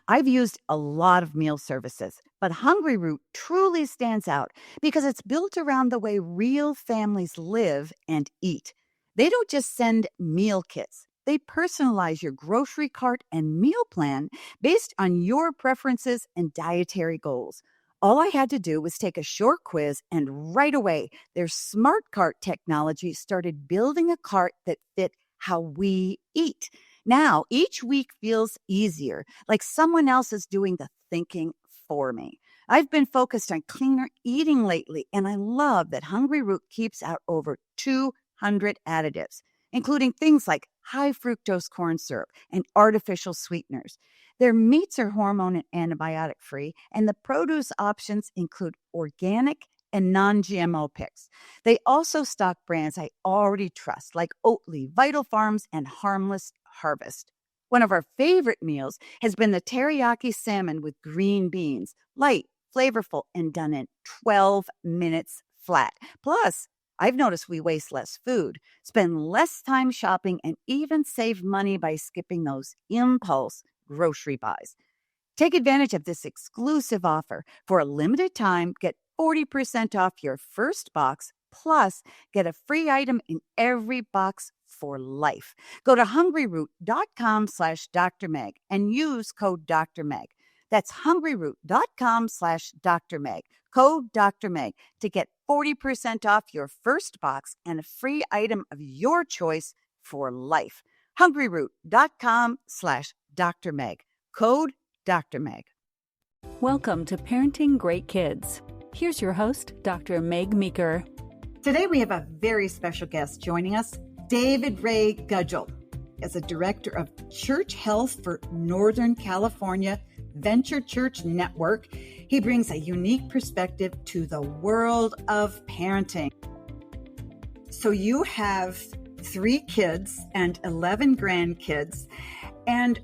I've used a lot of meal services, but Hungry Root truly stands out because it's built around the way real families live and eat. They don't just send meal kits. They personalize your grocery cart and meal plan based on your preferences and dietary goals. All I had to do was take a short quiz, and right away, their smart cart technology started building a cart that fit how we eat. Now, each week feels easier, like someone else is doing the thinking for me. I've been focused on cleaner eating lately, and I love that Hungry Root keeps out over 200 additives, including things like high fructose corn syrup and artificial sweeteners. Their meats are hormone and antibiotic free, and the produce options include organic and non GMO picks. They also stock brands I already trust, like Oatly, Vital Farms, and Harmless Harvest. One of our favorite meals has been the teriyaki salmon with green beans, light, flavorful, and done in 12 minutes flat. Plus, I've noticed we waste less food, spend less time shopping, and even save money by skipping those impulse grocery buys. Take advantage of this exclusive offer. For a limited time, get 40% off your first box, plus get a free item in every box for life. Go to hungryroot.com/Dr. Meg and use code Dr. Meg. That's hungryroot.com/Dr. Meg. Code Dr. Meg to get 40% off your first box and a free item of your choice for life. hungryroot.com/Dr. Meg. Code Dr. Meg. Welcome to Parenting Great Kids. Here's your host, Dr. Meg Meeker. Today we have a very special guest joining us, David Gudgel. As a director of church health for Northern California Venture Church Network, he brings a unique perspective to the world of parenting. So you have 3 kids and 11 grandkids. And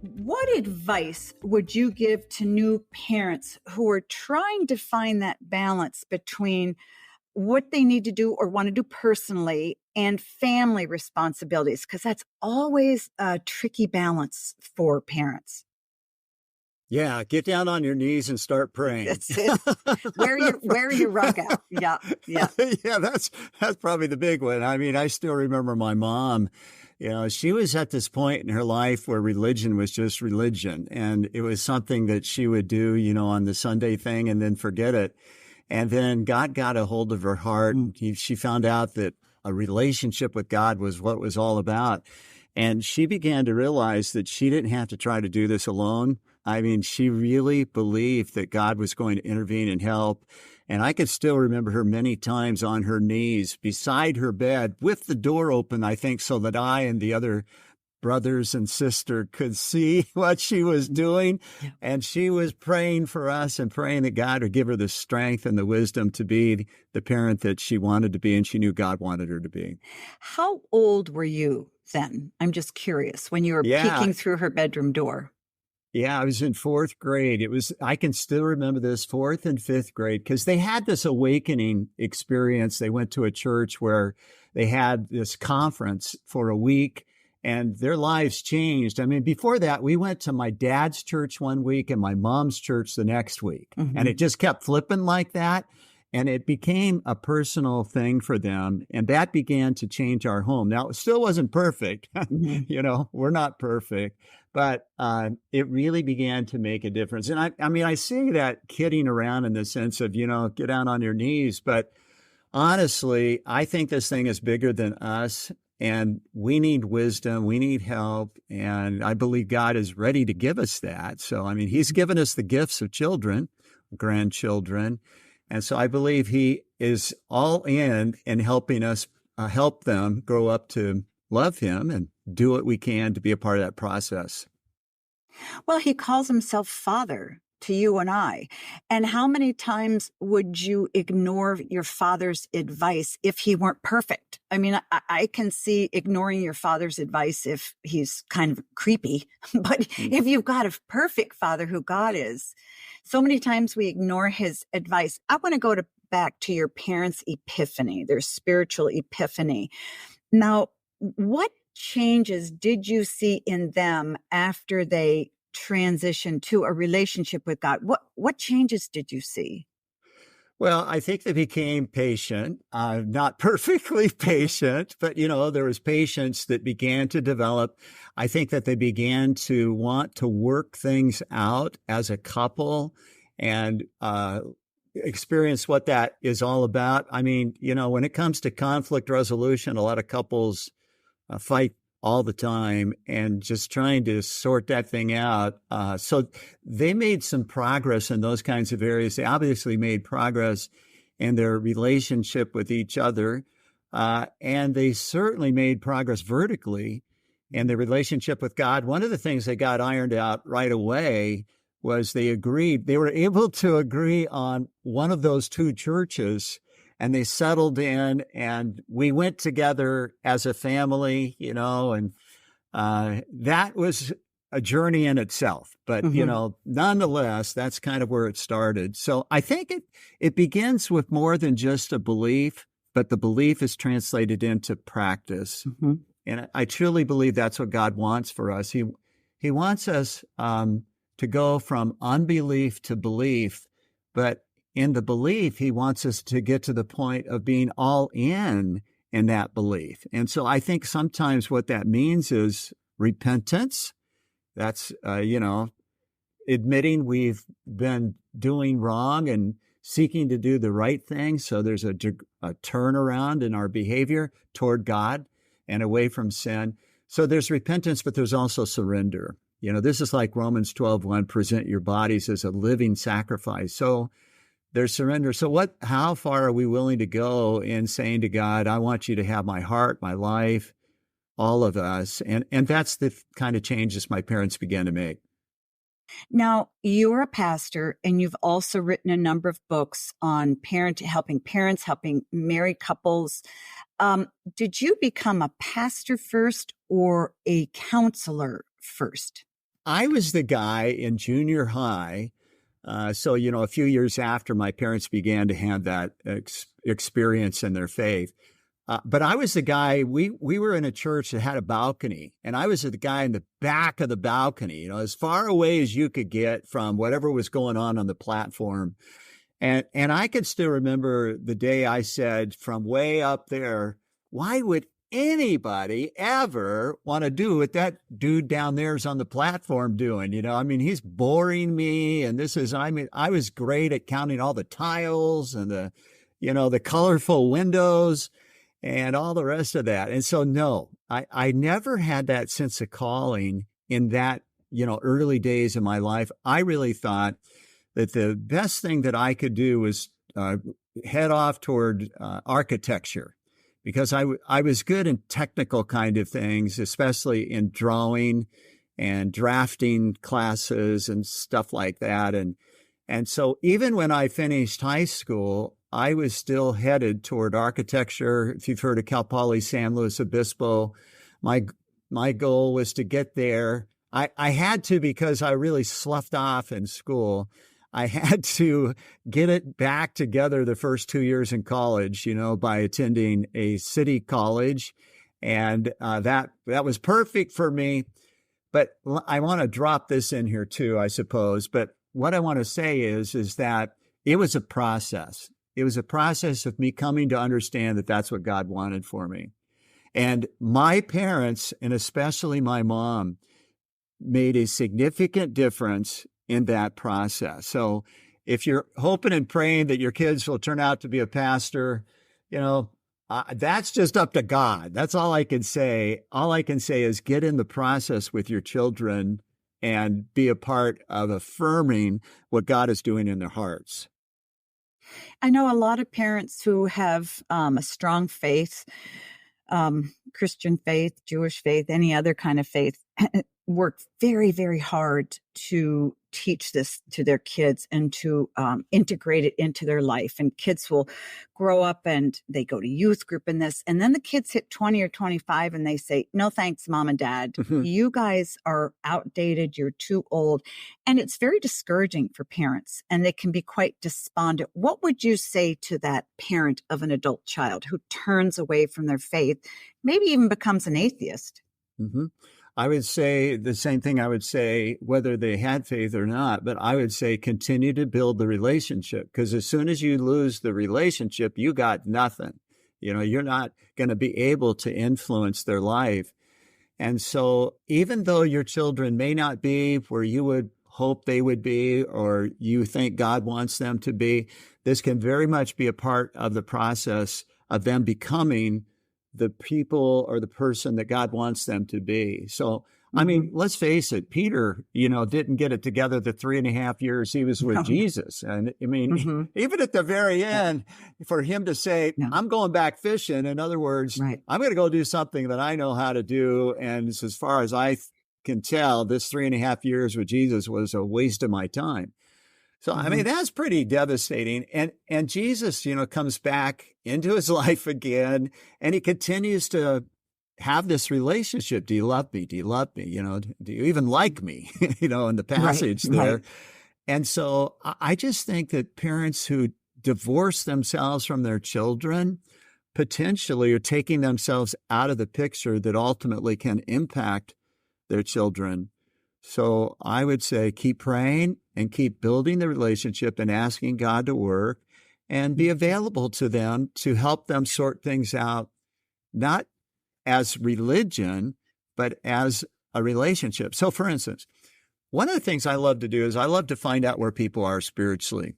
what advice would you give to new parents who are trying to find that balance between what they need to do or want to do personally and family responsibilities? Because that's always a tricky balance for parents. Yeah, get down on your knees and start praying. That's it. Wear your rug out. Yeah. Yeah, that's probably the big one. I mean, I still remember my mom. She was at this point in her life where religion was just religion, and it was something that she would do, on the Sunday thing and then forget it. And then God got a hold of her heart, and she found out that a relationship with God was what it was all about. And she began to realize that she didn't have to try to do this alone. I mean, she really believed that God was going to intervene and help. And I could still remember her many times on her knees beside her bed with the door open, I think, so that I and the other brothers and sister could see what she was doing. Yeah. And she was praying for us and praying that God would give her the strength and the wisdom to be the parent that she wanted to be, and she knew God wanted her to be. How old were you then? I'm just curious, when you were peeking through her bedroom door. Yeah, I was in 4th grade. I can still remember this, 4th and 5th grade, because they had this awakening experience. They went to a church where they had this conference for a week, and their lives changed. I mean, before that, we went to my dad's church one week and my mom's church the next week. Mm-hmm. And it just kept flipping like that. And it became a personal thing for them. And that began to change our home. Now, it still wasn't perfect. Mm-hmm. We're not perfect. But it really began to make a difference. And I say that kidding around in the sense of, get down on your knees. But honestly, I think this thing is bigger than us. And we need wisdom. We need help. And I believe God is ready to give us that. So, He's given us the gifts of children, grandchildren. And so I believe He is all in helping us help them grow up to love Him and do what we can to be a part of that process. Well, He calls Himself Father to you and I. And how many times would you ignore your father's advice if he weren't perfect? I can see ignoring your father's advice if he's kind of creepy, but if you've got a perfect father who God is, so many times we ignore His advice. I want to go back to your parents' epiphany, their spiritual epiphany. Now, what changes did you see in them after they transition to a relationship with God? What changes did you see? Well, I think they became patient, not perfectly patient, but, there was patience that began to develop. I think that they began to want to work things out as a couple and experience what that is all about. I mean, when it comes to conflict resolution, a lot of couples fight all the time and just trying to sort that thing out. So they made some progress in those kinds of areas. They obviously made progress in their relationship with each other. And they certainly made progress vertically in their relationship with God. One of the things they got ironed out right away was they were able to agree on one of those two churches, and they settled in, and we went together as a family, and that was a journey in itself. But, nonetheless, that's kind of where it started. So I think it begins with more than just a belief, but the belief is translated into practice. Mm-hmm. And I truly believe that's what God wants for us. He wants us to go from unbelief to belief, but in the belief, he wants us to get to the point of being all in that belief. And so I think sometimes what that means is repentance. That's, admitting we've been doing wrong and seeking to do the right thing. So there's a turnaround in our behavior toward God and away from sin. So there's repentance, but there's also surrender. This is like Romans 12:1, present your bodies as a living sacrifice. So there's surrender. So how far are we willing to go in saying to God, I want you to have my heart, my life, all of us? And that's the kind of changes my parents began to make. Now, you're a pastor, and you've also written a number of books on helping parents, helping married couples. Did you become a pastor first or a counselor first? I was the guy in junior high. So, a few years after my parents began to have that experience in their faith. But I was the guy, we were in a church that had a balcony, and I was the guy in the back of the balcony, as far away as you could get from whatever was going on the platform. And I could still remember the day I said from way up there, why would anybody ever want to do what that dude down there is on the platform doing? He's boring me. And I was great at counting all the tiles and the colorful windows and all the rest of that. And so, no, I never had that sense of calling in that, early days of my life. I really thought that the best thing that I could do was head off toward architecture, because I was good in technical kind of things, especially in drawing and drafting classes and stuff like that. And so even when I finished high school, I was still headed toward architecture. If you've heard of Cal Poly San Luis Obispo, my goal was to get there. I had to, because I really sloughed off in school. I had to get it back together the first 2 years in college, by attending a city college. And that was perfect for me. But I want to drop this in here too, I suppose. But what I want to say is that it was a process. It was a process of me coming to understand that that's what God wanted for me. And my parents, and especially my mom, made a significant difference in that process. So if you're hoping and praying that your kids will turn out to be a pastor, that's just up to God. That's all I can say. All I can say is get in the process with your children and be a part of affirming what God is doing in their hearts. I know a lot of parents who have a strong faith, Christian faith, Jewish faith, any other kind of faith, work very, very hard to teach this to their kids and to integrate it into their life. And kids will grow up and they go to youth group in this. And then the kids hit 20 or 25 and they say, no, thanks, mom and dad. Mm-hmm. You guys are outdated. You're too old. And it's very discouraging for parents, and they can be quite despondent. What would you say to that parent of an adult child who turns away from their faith, maybe even becomes an atheist? Mm-hmm. I would say the same thing I would say whether they had faith or not, but I would say continue to build the relationship, because as soon as you lose the relationship, you got nothing. You're not going to be able to influence their life. And so even though your children may not be where you would hope they would be or you think God wants them to be, this can very much be a part of the process of them becoming the people or the person that God wants them to be. So, I mean, let's face it, Peter, didn't get it together the 3.5 years he was with Jesus. And I mean, even at the very end, for him to say, I'm going back fishing, in other words, I'm going to go do something that I know how to do. And as far as I can tell, this 3.5 years with Jesus was a waste of my time. So, I mean, that's pretty devastating. And Jesus, comes back into his life again, and he continues to have this relationship. Do you love me? Do you love me? Do you even like me? In the passage there. Right. And so I just think that parents who divorce themselves from their children potentially are taking themselves out of the picture that ultimately can impact their children. So I would say keep praying and keep building the relationship and asking God to work and be available to them to help them sort things out, not as religion, but as a relationship. So for instance, one of the things I love to do is I love to find out where people are spiritually.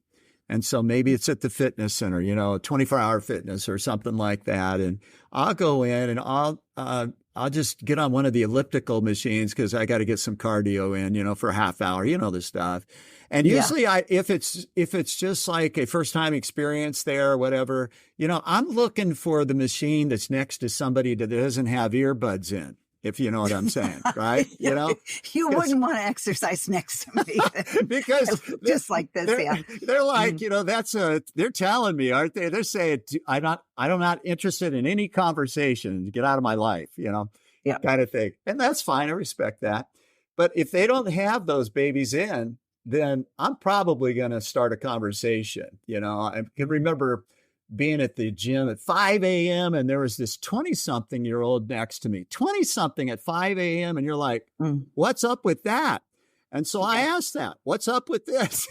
And so maybe it's at the fitness center, 24-hour fitness or something like that. And I'll go in and I'll just get on one of the elliptical machines because I got to get some cardio in, for a half hour, the stuff. And usually if it's just like a first time experience there or whatever, I'm looking for the machine that's next to somebody that doesn't have earbuds in, if you know what I'm saying, right? You wouldn't want to exercise next to me because just like this. They're like, they're telling me, aren't they? They're saying, I'm not interested in any conversation. Get out of my life, kind of thing. And that's fine. I respect that. But if they don't have those babies in, then I'm probably going to start a conversation. I can remember being at the gym at 5 a.m. and there was this 20-something-year-old next to me, 20-something at 5 a.m. And you're like, what's up with that? And so I asked that, what's up with this?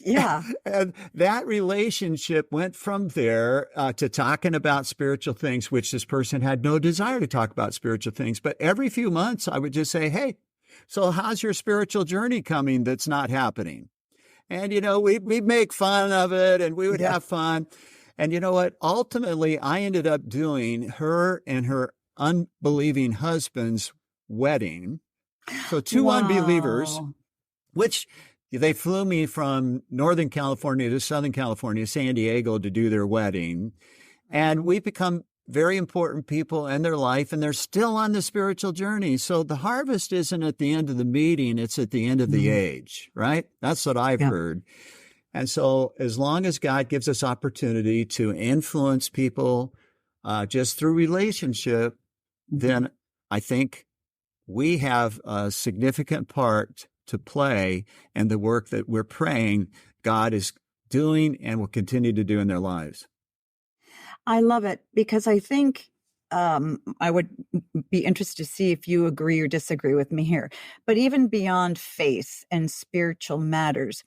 Yeah. And that relationship went from there to talking about spiritual things, which this person had no desire to talk about spiritual things. But every few months I would just say, hey, so how's your spiritual journey coming that's not happening? And, we'd make fun of it and we would have fun. And you know what? Ultimately, I ended up doing her and her unbelieving husband's wedding. So two unbelievers, which they flew me from Northern California to Southern California, San Diego, to do their wedding. And we become very important people in their life, and they're still on the spiritual journey. So the harvest isn't at the end of the meeting, it's at the end of the age, right? That's what I've heard. And so as long as God gives us opportunity to influence people just through relationship, then I think we have a significant part to play in the work that we're praying God is doing and will continue to do in their lives. I love it because I think I would be interested to see if you agree or disagree with me here. But even beyond faith and spiritual matters,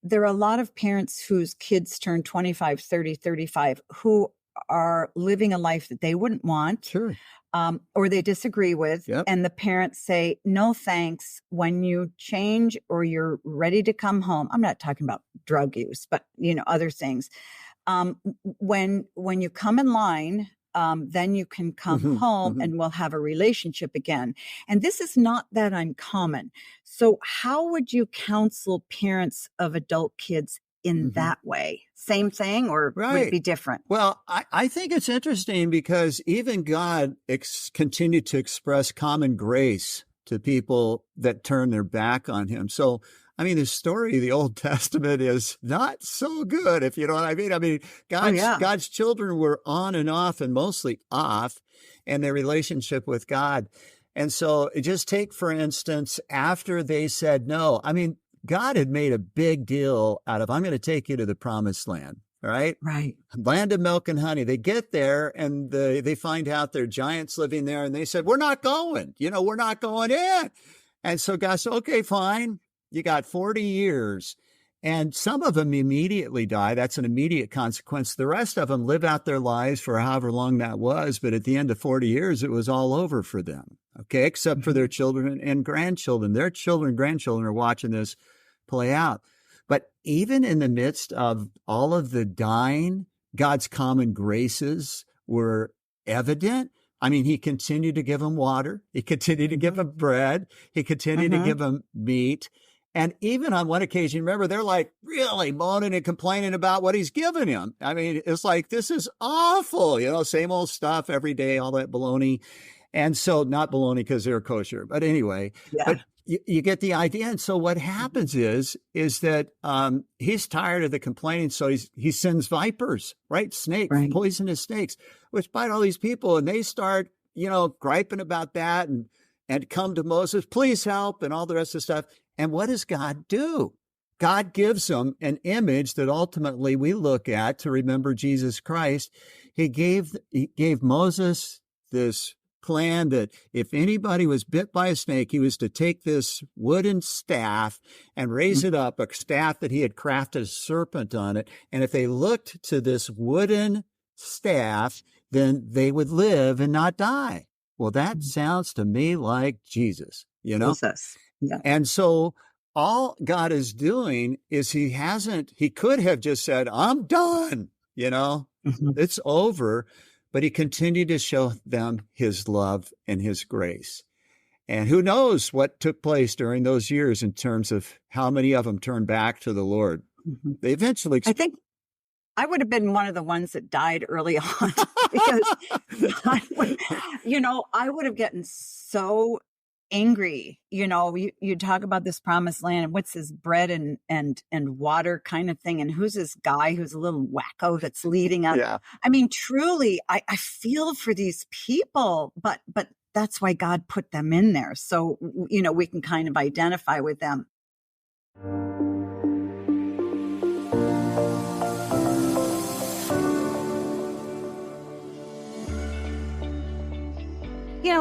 there are a lot of parents whose kids turn 25, 30, 35 who are living a life that they wouldn't want. Sure. Or they disagree with. Yep. And the parents say, no, thanks. When you change or you're ready to come home, I'm not talking about drug use, but, other things. When you come in line, then you can come home and we'll have a relationship again. And this is not that uncommon. So how would you counsel parents of adult kids in that way? Same thing, or would it be different? Well, I think it's interesting because even God continued to express common grace to people that turn their back on him. So the story of the Old Testament is not so good, if you know what I mean. God's children were on and off, and mostly off, in their relationship with God. And so just take, for instance, after they said no, God had made a big deal out of, I'm going to take you to the promised land. right? Right. Land of milk and honey. They get there and they find out there are giants living there. And they said, we're not going, we're not going in. And so God said, okay, fine. You got 40 years. And some of them immediately die. That's an immediate consequence. The rest of them live out their lives for however long that was. But at the end of 40 years, it was all over for them. Okay. Except for their children and grandchildren. Their children and grandchildren are watching this play out. But even in the midst of all of the dying, God's common graces were evident. I mean, he continued to give them water. He continued to give them bread. He continued to give them meat. And even on one occasion, remember, they're like really moaning and complaining about what he's given him. I mean, it's like, this is awful, same old stuff every day, all that baloney. And so not baloney because they're kosher, but anyway, but you get the idea. And so what happens is that he's tired of the complaining. So he sends vipers, right? Snakes, poisonous snakes, which bite all these people. And they start, griping about that and come to Moses, please help, and all the rest of the stuff. And what does God do? God gives them an image that ultimately we look at to remember Jesus Christ. He gave Moses this plan that if anybody was bit by a snake, he was to take this wooden staff and raise it up, a staff that he had crafted a serpent on it. And if they looked to this wooden staff, then they would live and not die. Well, that sounds to me like Jesus, Jesus. Yeah. And so all God is doing is he could have just said, I'm done, it's over. But he continued to show them his love and his grace. And who knows what took place during those years in terms of how many of them turned back to the Lord. They eventually... I think I would have been one of the ones that died early on because I would have gotten so angry. You talk about this promised land and what's this bread and water kind of thing. And who's this guy who's a little wacko that's leading us? Yeah. I mean, truly, I feel for these people, but that's why God put them in there. So, we can kind of identify with them.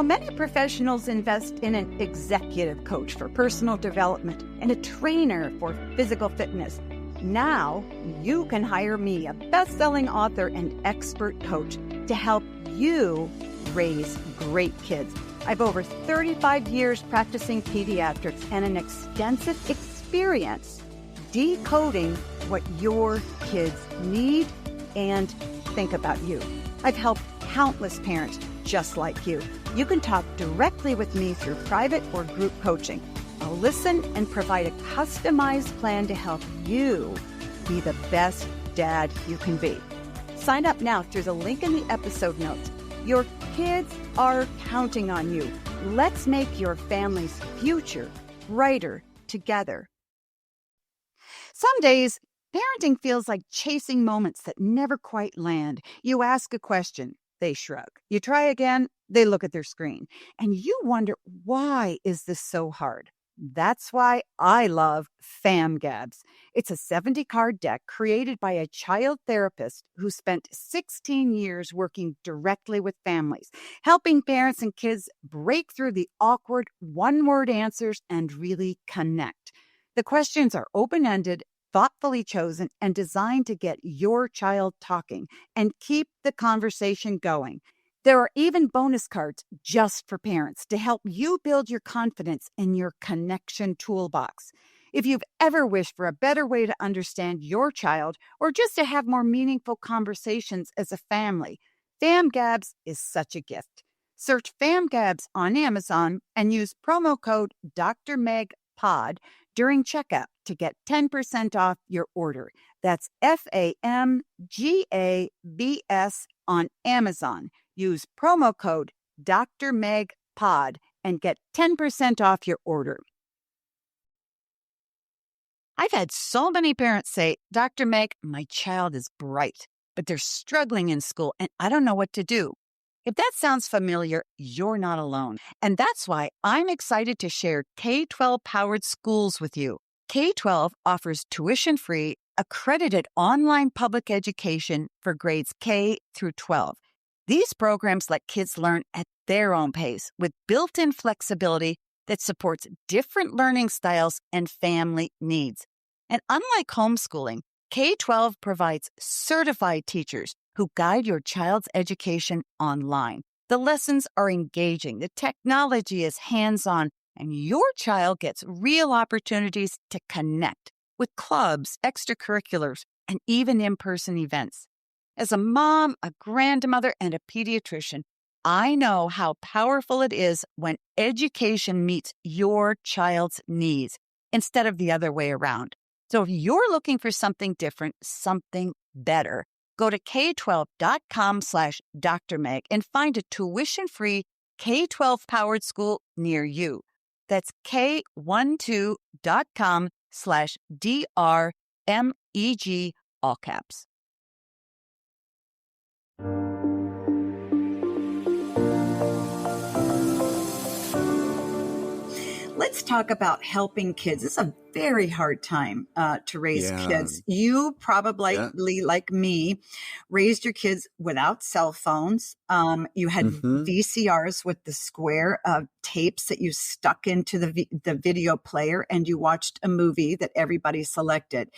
Many professionals invest in an executive coach for personal development and a trainer for physical fitness. Now, you can hire me, a best-selling author and expert coach, to help you raise great kids. I've over 35 years practicing pediatrics and an extensive experience decoding what your kids need and think about you. I've helped countless parents just like you. You can talk directly with me through private or group coaching. I'll listen and provide a customized plan to help you be the best dad you can be. Sign up now through the link in the episode notes. Your kids are counting on you. Let's make your family's future brighter together. Some days, parenting feels like chasing moments that never quite land. You ask a question, they shrug. You try again, they look at their screen. And you wonder, why is this so hard? That's why I love FamGabs. It's a 70-card deck created by a child therapist who spent 16 years working directly with families, helping parents and kids break through the awkward one-word answers and really connect. The questions are open-ended, thoughtfully chosen, and designed to get your child talking and keep the conversation going. There are even bonus cards just for parents to help you build your confidence in your connection toolbox. If you've ever wished for a better way to understand your child or just to have more meaningful conversations as a family, FamGabs is such a gift. Search FamGabs on Amazon and use promo code Dr. Meg Pod during checkout to get 10% off your order. That's FamGabs on Amazon. Use promo code Dr. Meg Pod and get 10% off your order. I've had so many parents say, Dr. Meg, my child is bright, but they're struggling in school and I don't know what to do. If that sounds familiar, you're not alone. And that's why I'm excited to share K-12 powered schools with you. K-12 offers tuition-free, accredited online public education for grades K through 12. These programs let kids learn at their own pace with built-in flexibility that supports different learning styles and family needs. And unlike homeschooling, K-12 provides certified teachers who guide your child's education online. The lessons are engaging, the technology is hands-on, and your child gets real opportunities to connect with clubs, extracurriculars, and even in-person events. As a mom, a grandmother, and a pediatrician, I know how powerful it is when education meets your child's needs instead of the other way around. So if you're looking for something different, something better, go to k12.com/Dr. Meg and find a tuition-free K-12 powered school near you. That's k12.com/DRMEG, all caps. Let's talk about helping kids. It's a very hard time to raise kids. You probably, like me, raised your kids without cell phones. You had VCRs with the square tapes that you stuck into the video player, and you watched a movie that everybody selected.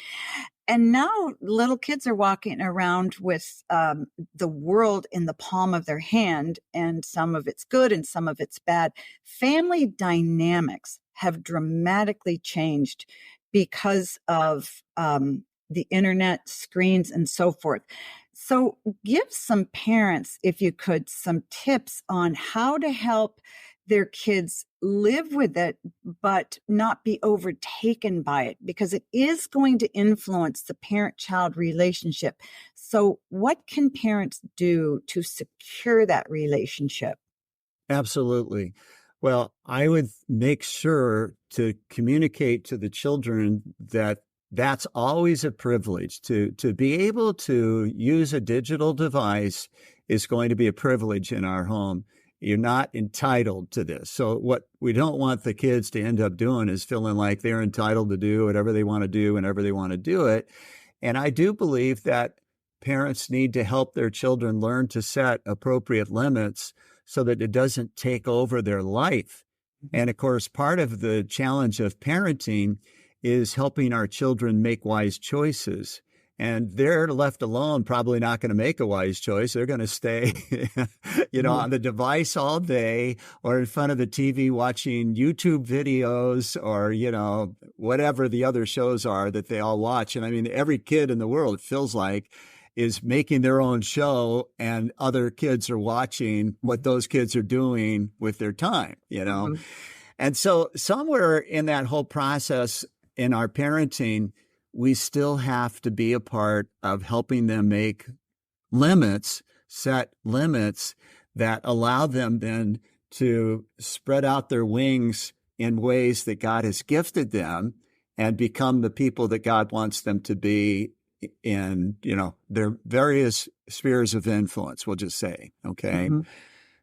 And now little kids are walking around with the world in the palm of their hand, and some of it's good and some of it's bad. Family dynamics have dramatically changed because of the internet, screens, and so forth. So give some parents, if you could, some tips on how to help their kids live with it, but not be overtaken by it, because it is going to influence the parent-child relationship. So what can parents do to secure that relationship? Absolutely. Well, I would make sure to communicate to the children that that's always a privilege. To be able to use a digital device is going to be a privilege in our home. You're not entitled to this. So what we don't want the kids to end up doing is feeling like they're entitled to do whatever they want to do whenever they want to do it. And I do believe that parents need to help their children learn to set appropriate limits so that it doesn't take over their life. And of course, part of the challenge of parenting is helping our children make wise choices. And they're left alone, probably not going to make a wise choice. They're going to stay, on the device all day or in front of the TV watching YouTube videos or, whatever the other shows are that they all watch. And I mean, every kid in the world, it feels like, is making their own show, and other kids are watching what those kids are doing with their time, And so somewhere in that whole process in our parenting, we still have to be a part of helping them make limits, set limits that allow them then to spread out their wings in ways that God has gifted them and become the people that God wants them to be in, their various spheres of influence, we'll just say, okay? Mm-hmm.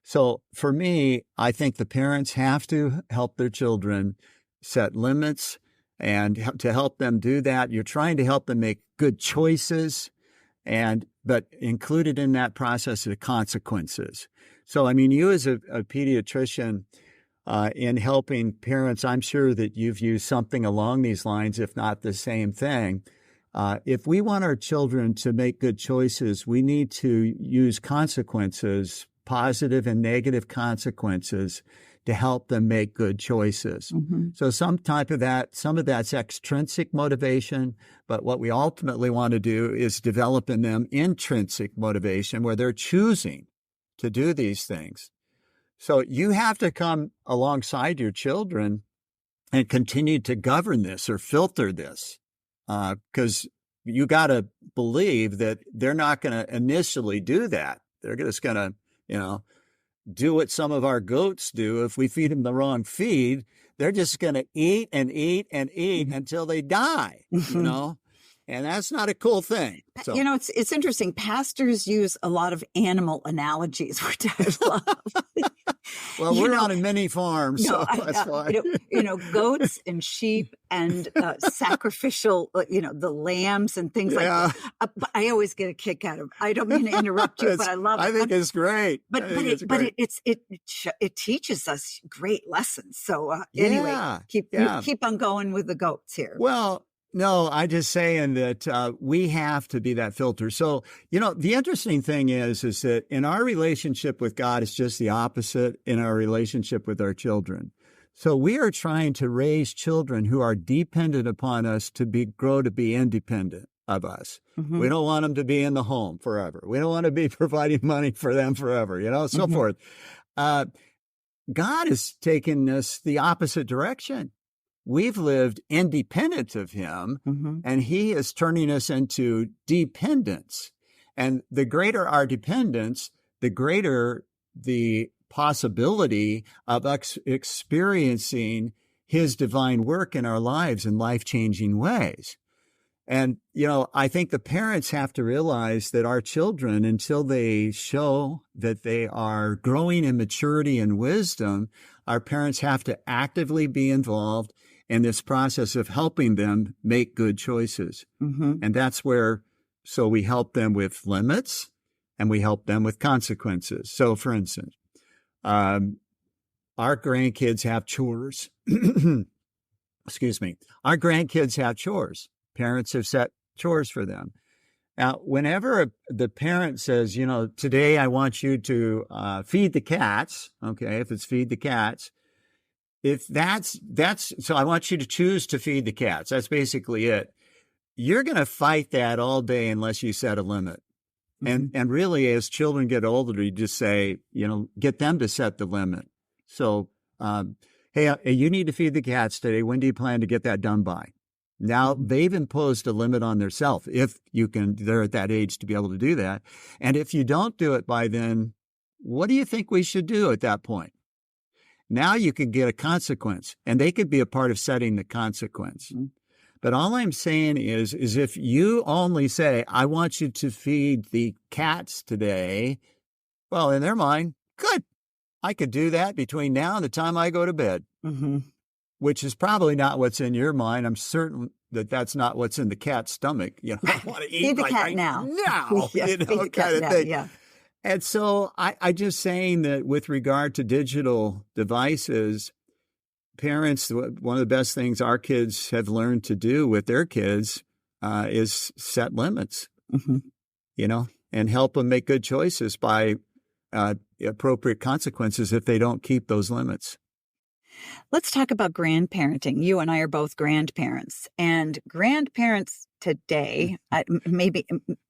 So for me, I think the parents have to help their children set limits. And to help them do that, you're trying to help them make good choices, but included in that process are consequences. So, I mean, you as a pediatrician, in helping parents, I'm sure that you've used something along these lines, if not the same thing. If we want our children to make good choices, we need to use consequences, positive and negative consequences, to help them make good choices. Mm-hmm. So some of that's extrinsic motivation, but what we ultimately want to do is develop in them intrinsic motivation where they're choosing to do these things. So you have to come alongside your children and continue to govern this or filter this, because you got to believe that they're not going to initially do that. They're just going to, do what some of our goats do. If we feed them the wrong feed, they're just going to eat and eat and eat until they die, And that's not a cool thing. So, It's interesting. Pastors use a lot of animal analogies, which I love. well, we're on a mini farm, so that's why. Goats and sheep and sacrificial, the lambs and things like that. But I always get a kick out of. I don't mean to interrupt you, but I love it. I think it's great. But it teaches us great lessons. So anyway, keep on going with the goats here. Well. No, I'm just saying that we have to be that filter. So, the interesting thing is that in our relationship with God, it's just the opposite in our relationship with our children. So we are trying to raise children who are dependent upon us to grow to be independent of us. Mm-hmm. We don't want them to be in the home forever. We don't want to be providing money for them forever, so mm-hmm. forth. God has taken us the opposite direction. We've lived independent of him, mm-hmm. and he is turning us into dependence. And the greater our dependence, the greater the possibility of experiencing his divine work in our lives in life-changing ways. And, I think the parents have to realize that our children, until they show that they are growing in maturity and wisdom, our parents have to actively be involved in this process of helping them make good choices. Mm-hmm. And that's so we help them with limits and we help them with consequences. So for instance, our grandkids have chores. Excuse me. Our grandkids have chores. Parents have set chores for them. Now, whenever the parent says, today I want you to feed the cats, okay, if it's feed the cats, if that's so I want you to choose to feed the cats. That's basically it. You're going to fight that all day unless you set a limit. Mm-hmm. And really, as children get older, you just say, get them to set the limit. So, hey, you need to feed the cats today. When do you plan to get that done by? Now they've imposed a limit on themselves. If they're at that age to be able to do that. And if you don't do it by then, what do you think we should do at that point? Now you could get a consequence, and they could be a part of setting the consequence. Mm-hmm. But all I'm saying is if you only say, I want you to feed the cats today, well, in their mind, good. I could do that between now and the time I go to bed, mm-hmm. which is probably not what's in your mind. I'm certain that that's not what's in the cat's stomach. I want to eat feed the cat now. Now, kind of thing. Yeah. And so I just saying that with regard to digital devices, parents, one of the best things our kids have learned to do with their kids is set limits, mm-hmm. And help them make good choices by appropriate consequences if they don't keep those limits. Let's talk about grandparenting. You and I are both grandparents, and grandparents today, maybe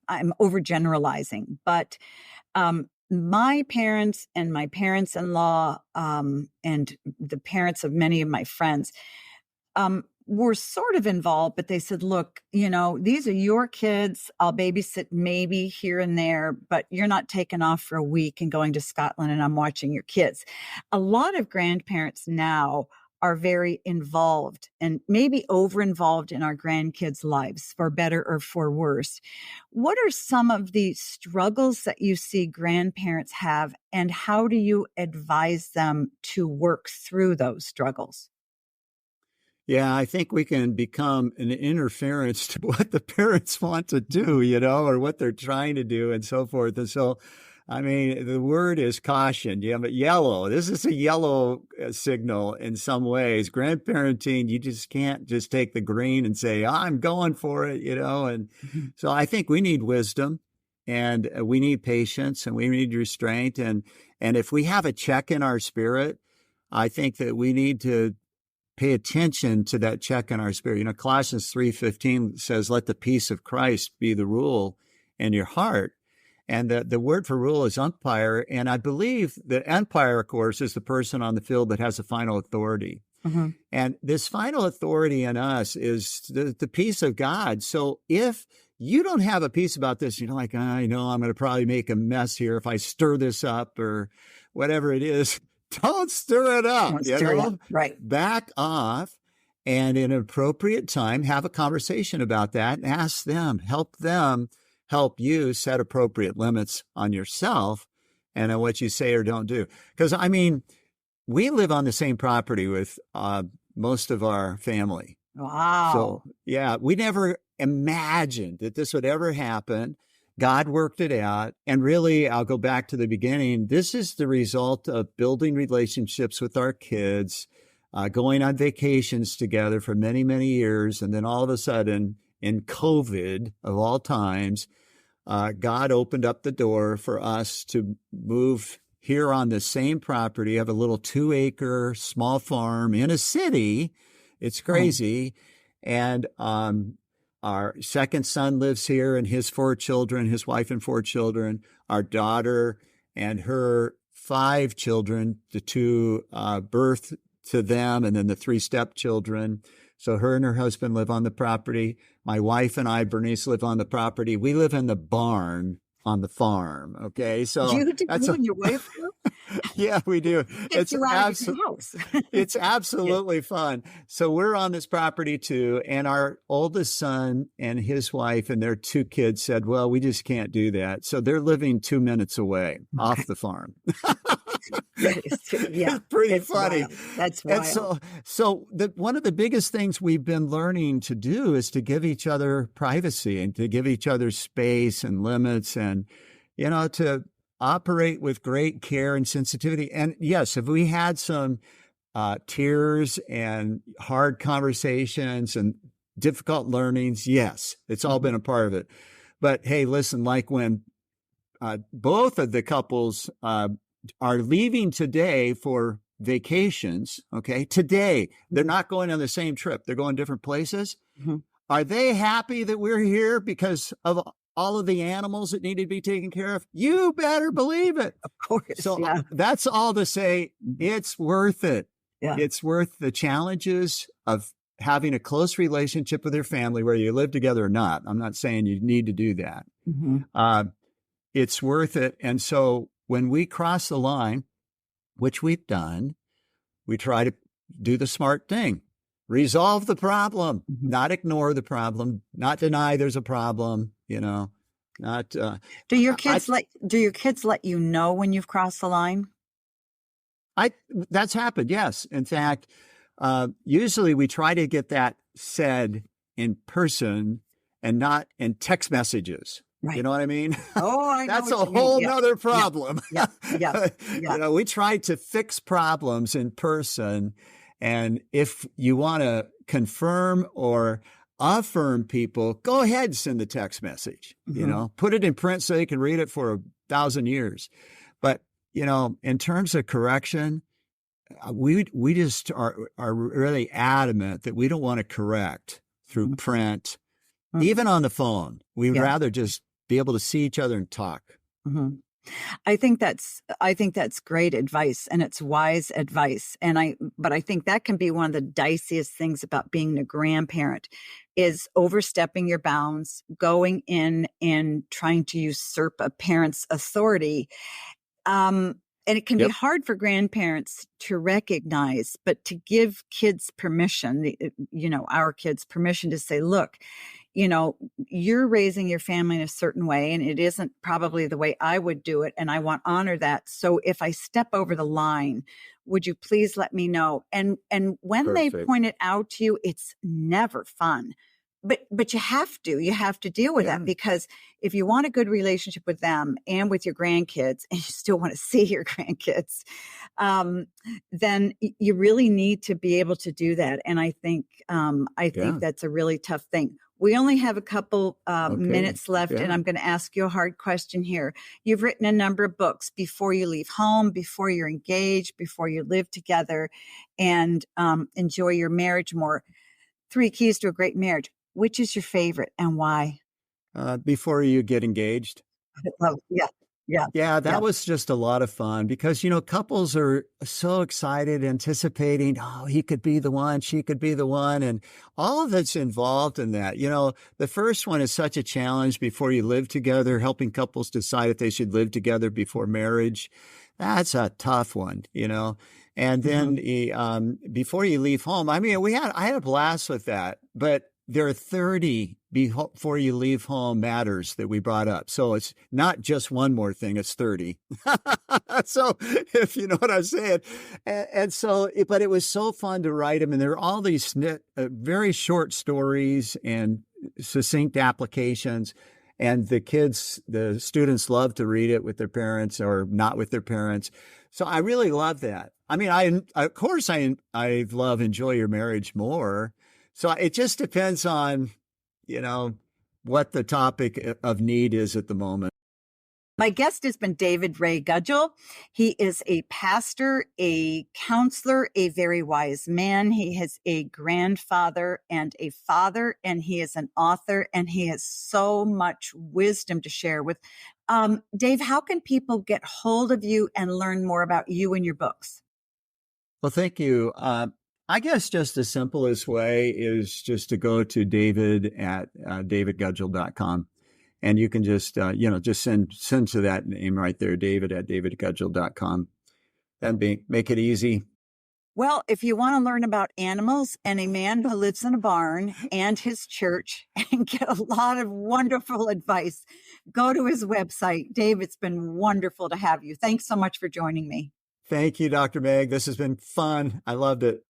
I'm overgeneralizing, but my parents and my parents-in-law and the parents of many of my friends were sort of involved, but they said, look, these are your kids. I'll babysit maybe here and there, but you're not taking off for a week and going to Scotland and I'm watching your kids. A lot of grandparents now are very involved and maybe over-involved in our grandkids' lives, for better or for worse. What are some of the struggles that you see grandparents have, and how do you advise them to work through those struggles? Yeah, I think we can become an interference to what the parents want to do, or what they're trying to do and so forth. And so, the word is caution. But yellow. This is a yellow signal in some ways. Grandparenting, you just can't just take the green and say, I'm going for it, And so I think we need wisdom, and we need patience, and we need restraint. And if we have a check in our spirit, I think that we need to pay attention to that check in our spirit. Colossians 3:15 says, let the peace of Christ be the rule in your heart. And the word for rule is umpire. And I believe the umpire, of course, is the person on the field that has the final authority. Mm-hmm. And this final authority in us is the peace of God. So if you don't have a peace about this, you're like, I know I'm going to probably make a mess here if I stir this up or whatever it is. Don't stir it up. Don't stir it up. Right. Back off and in an appropriate time, have a conversation about that and ask them, help you set appropriate limits on yourself and on what you say or don't do. Because, I mean, we live on the same property with most of our family. Wow. So, yeah, we never imagined that this would ever happen. God worked it out. And really, I'll go back to the beginning. This is the result of building relationships with our kids, going on vacations together for many, many years. And then all of a sudden, in COVID of all times, God opened up the door for us to move here on the same property, have a little 2-acre small farm in a city. It's crazy. And our second son lives here and his 4 children, his wife and 4 children, our daughter and her 5 children, the 2 birth to them, and then the 3 stepchildren. So her and her husband live on the property. My wife and I, Bernice, live on the property. We live in the barn on the farm. Okay. So you and your wife do? Yeah, we do. It's it's absolutely fun. So we're on this property too. And our oldest son and his wife and their 2 kids said, well, we just can't do that. So they're living 2 minutes away off the farm. Yeah, it's pretty funny. Wild. That's wild. And so one of the biggest things we've been learning to do is to give each other privacy and to give each other space and limits and, to operate with great care and sensitivity. And yes, if we had some tears and hard conversations and difficult learnings, yes, it's all been a part of it. But hey, listen, like when both of the couples are leaving today for vacations, okay? Today, they're not going on the same trip. They're going different places. Mm-hmm. Are they happy that we're here because of all of the animals that need to be taken care of? You better believe it. Of course. So that's all to say it's worth it. Yeah. It's worth the challenges of having a close relationship with your family, whether you live together or not. I'm not saying you need to do that. Mm-hmm. It's worth it. And so when we cross the line, which we've done, we try to do the smart thing. Resolve the problem, not ignore the problem, not deny there's a problem, not. Do your kids let you know when you've crossed the line? That's happened, yes. In fact, usually we try to get that said in person and not in text messages. Right. You know what I mean? Oh, I know. That's a whole nother problem. Yeah. We try to fix problems in person. And if you want to confirm or affirm people, go ahead and send the text message, put it in print so you can read it for 1,000 years. But, in terms of correction, we just are really adamant that we don't want to correct through print, even on the phone. We would rather just be able to see each other and talk. Mm-hmm. I think that's great advice, and it's wise advice. But I think that can be one of the diciest things about being a grandparent is overstepping your bounds, going in and trying to usurp a parent's authority. And it can be hard for grandparents to recognize, but to give kids permission, our kids permission to say, look, you're raising your family in a certain way, and it isn't probably the way I would do it. And I want to honor that. So if I step over the line, would you please let me know? And when they point it out to you, it's never fun. But you have to deal with that, because if you want a good relationship with them and with your grandkids, and you still want to see your grandkids, then you really need to be able to do that. And I think that's a really tough thing. We only have a couple minutes left, and I'm going to ask you a hard question here. You've written a number of books: Before You Leave Home, Before You're Engaged, Before You Live Together, and Enjoy Your Marriage More. 3 Keys to a Great Marriage. Which is your favorite and why? Before You Get Engaged. Yeah, that was just a lot of fun because, couples are so excited, anticipating, oh, he could be the one, she could be the one. And all of it's involved in that. The first one is such a challenge, Before You Live Together, helping couples decide if they should live together before marriage. That's a tough one, And then before you leave home, I mean, I had a blast with that, but there are 30 before you leave home matters that we brought up. So it's not just one more thing, it's 30. So if you know what I'm saying. And so, but it was so fun to write them. And there are all these very short stories and succinct applications. And the students love to read it with their parents or not with their parents. So I really love that. I mean, of course I love Enjoy Your Marriage more. So it just depends on, what the topic of need is at the moment. My guest has been David Ray Gudgel. He is a pastor, a counselor, a very wise man. He is a grandfather and a father, and he is an author, and he has so much wisdom to share with. Dave, how can people get hold of you and learn more about you and your books? Well, thank you. I guess just the simplest way is just to go to David at davidgudgel.com. And you can just, just send to that name right there, David at davidgudgel.com. That'd make it easy. Well, if you want to learn about animals and a man who lives in a barn and his church and get a lot of wonderful advice, go to his website. Dave, it's been wonderful to have you. Thanks so much for joining me. Thank you, Dr. Meg. This has been fun. I loved it.